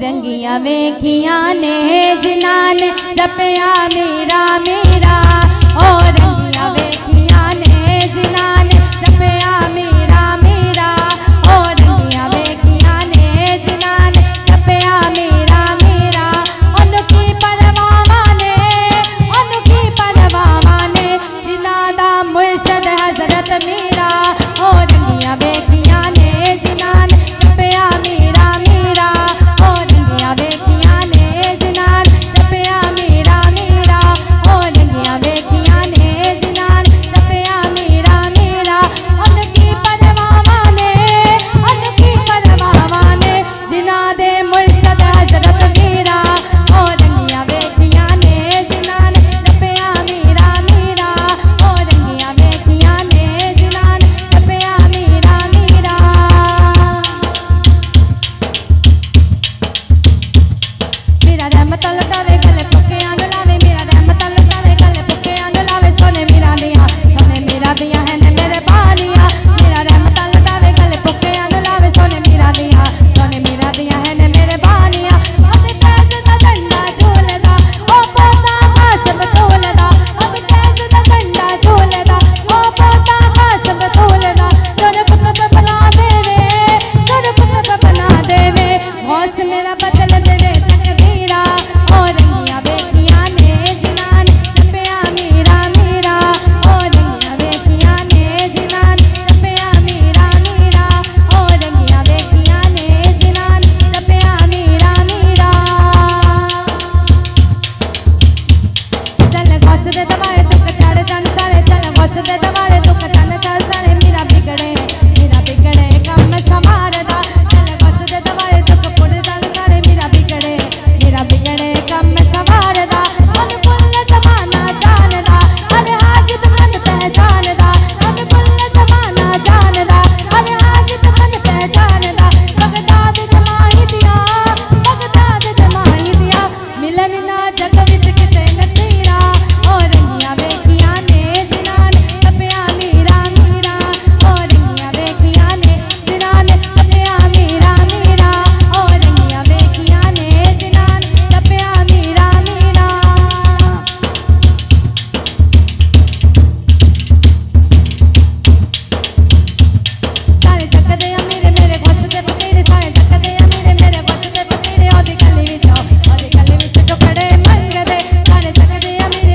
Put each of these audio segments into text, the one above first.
रंगिया वेखिया ने जिनान जपया मेरा मेरा। ओ रंगिया वेखिया ने जिनान जपया मेरा मेरा। ओ रंगिया वेखिया ने जिनान जपया मेरा मेरा। उनकी परवाह ने जिना दा मुर्शद हजरत मेरा। ओ रंगिया वेखिया ने जिनान जपया मेरा मेरा। ओ रंगिया वेखिया ने जिनान जपया मेरा मेरा। ओ रंगिया वेखिया ने जिनान जपया मेरा मेरा। उनकी परवाह ने जिना दे मुर्शद हजरत मेरा। ओ रंगिया वेखिया ने जिनान जपया मेरा मेरा। ओ रंगिया वेखिया ने जिनान जपया मेरा मेरा। मेरा रहमत लुटावे गले पुके आंग लावे। मेरा रहमत लुटावे गले पुके आंग लावे। सोने मेरा दिया है ने मेरे बालिया। मेरा रहमत लुटावे गले पुके आंग लावे। सोने मेरा दिया है ने मेरे बालिया। अब कैस दा डंडा झूलदा ओ पोता हासब तोलदा। अब कैस दा डंडा झूलदा ओ पोता हासब तोलदा। जोर पुत पे बना देवे गौस मेरा बदल देवे तकदीरा। ओ रंगिया वेखिया ने जिनान जपया मेरा मेरा। ओ रंगिया वेखिया ने जिनान जपया मेरा मेरा। ओ रंगिया वेखिया ने जिनान जपया मेरा मेरा। चल गौस दे दवारे दुख चढ़ जन सारे। चल गौस दे दवारे दुख चढ़ सारे। मेरा बिगड़े कम संवारदा। चल गौस दे दवारे दुख पुड़ जन सारे। मेरा बिगड़े कम संवारदा। मन कुल जमाना जानदा हर हाजत मन पहचानदा। मन कुल जमाना जानदा हर हाजत मन पहचानदा। बगदाद जमाई दिया मिलन ना जग विच किते नसीरा। ओ रंगिया वेखिया ने जिनान जपया मेरा मेरा। ओ रंगिया वेखिया ने जिनान जपया मेरा मेरा। ओ रंगिया वेखिया ने जिनान जपया मेरा मेरा। सारे जगदे मेरे गौस दे फकीर। सारे जगदे मेरे गौस दे फकीर। ओदी गली विच टुकड़े मंगदे। सारे जगदे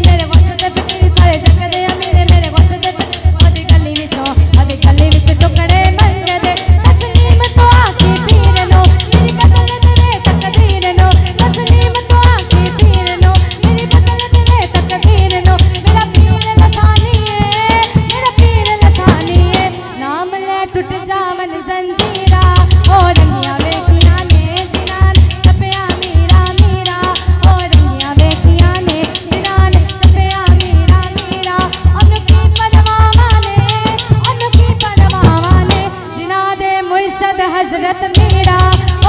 मेरे गौस दे फकीर। सारे जगदे मेरे गौस दे ओदी गली विच टुकड़े मंगदे। तस्लीम तो आखी पीर नो मेरी बदल देवे तकदीर नो। तस्लीम तो आखी पीर नो मेरी बदल देवे तकदीर नो। मेरा पीर लसानी है नाम ले टूट जावन जंजीरा। ओ रंगिया वेखिया ने जिनान जपया मेरा मेरा। ओ रंगिया वेखिया ने जिनान जपया मेरा मेरा। उनकी परवाह ने जिना दे मुर्शद हजरत मेरा। ओ